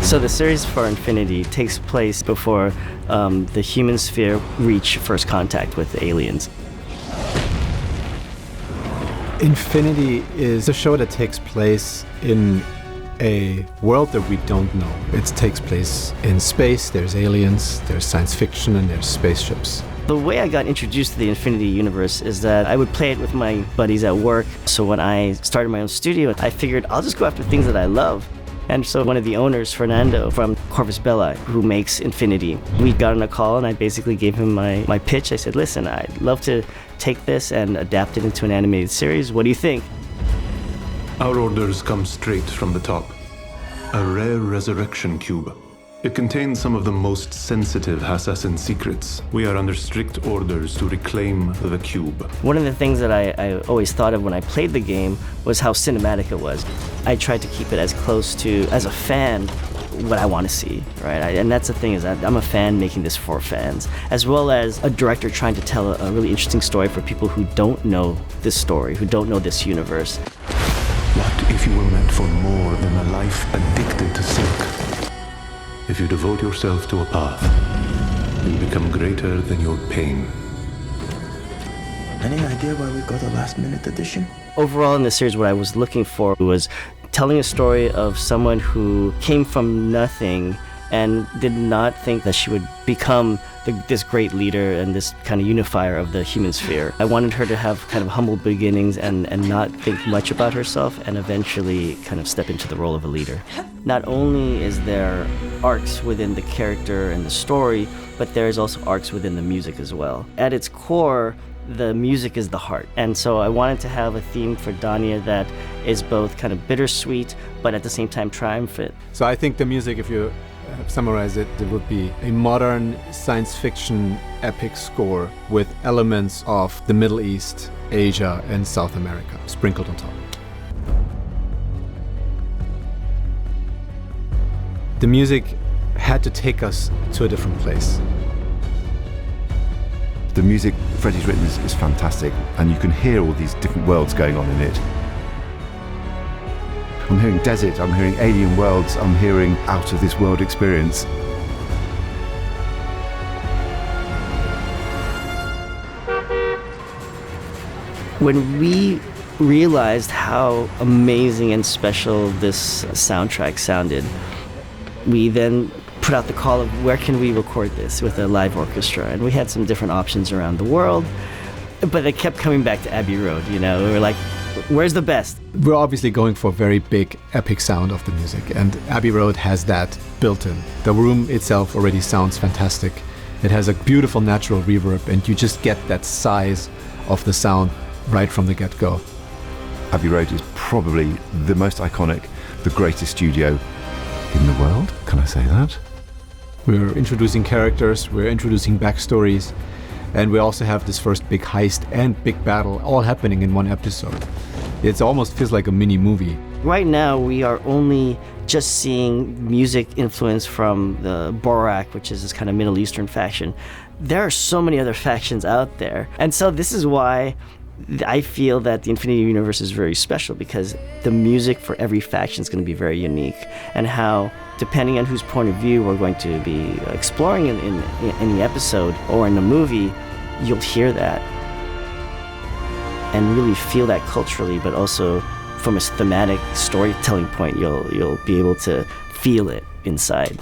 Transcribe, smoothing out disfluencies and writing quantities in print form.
So the series for Infinity takes place before the human sphere reach first contact with aliens. Infinity is a show that takes place in a world that we don't know. It takes place in space, there's aliens, there's science fiction, and there's spaceships. The way I got introduced to the Infinity universe is that I would play it with my buddies at work. So when I started my own studio, I figured I'll just go after things that I love. And so one of the owners, Fernando from Corvus Belli, who makes Infinity, we got on a call and I basically gave him my pitch. I said, listen, I'd love to take this and adapt it into an animated series. What do you think? Our orders come straight from the top. A rare resurrection cube. It contains some of the most sensitive assassin secrets. We are under strict orders to reclaim the cube. One of the things that I always thought of when I played the game was how cinematic it was. I tried to keep it as close to, as a fan, what I want to see, right? And that's the thing, is that I'm a fan making this for fans, as well as a director trying to tell a really interesting story for people who don't know this story, who don't know this universe. What if you were meant for more than a life addicted to silk? If you devote yourself to a path, you become greater than your pain. Any idea why we got a last-minute edition? Overall in this series, what I was looking for was telling a story of someone who came from nothing and did not think that she would become this great leader and this kind of unifier of the human sphere. I wanted her to have kind of humble beginnings and not think much about herself and eventually kind of step into the role of a leader. Not only is there arcs within the character and the story, but there's also arcs within the music as well. At its core, the music is the heart. And so I wanted to have a theme for Dania that is both kind of bittersweet, but at the same time triumphant. So I think the music, if you summarize it, it would be a modern science fiction epic score with elements of the Middle East, Asia, and South America sprinkled on top. The music had to take us to a different place. The music Freddie's written is fantastic, and you can hear all these different worlds going on in it. I'm hearing desert, I'm hearing alien worlds, I'm hearing out of this world experience. When we realized how amazing and special this soundtrack sounded, we then put out the call of where can we record this with a live orchestra, and we had some different options around the world, but they kept coming back to Abbey Road. We were like, where's the best? We're obviously going for a very big epic sound of the music, and Abbey Road has that built in. The room itself already sounds fantastic. It has a beautiful natural reverb, and you just get that size of the sound right from the get-go. Abbey Road is probably the most iconic, the greatest studio in the world. Can I say that? We're introducing characters, we're introducing backstories, and we also have this first big heist and big battle all happening in one episode. It almost feels like a mini movie. Right now, we are only just seeing music influence from the Borak, which is this kind of Middle Eastern faction. There are so many other factions out there. And so this is why I feel that the Infinity Universe is very special, because the music for every faction is going to be very unique, and how, depending on whose point of view we're going to be exploring in the episode or in the movie, you'll hear that and really feel that culturally, but also from a thematic storytelling point, you'll be able to feel it inside.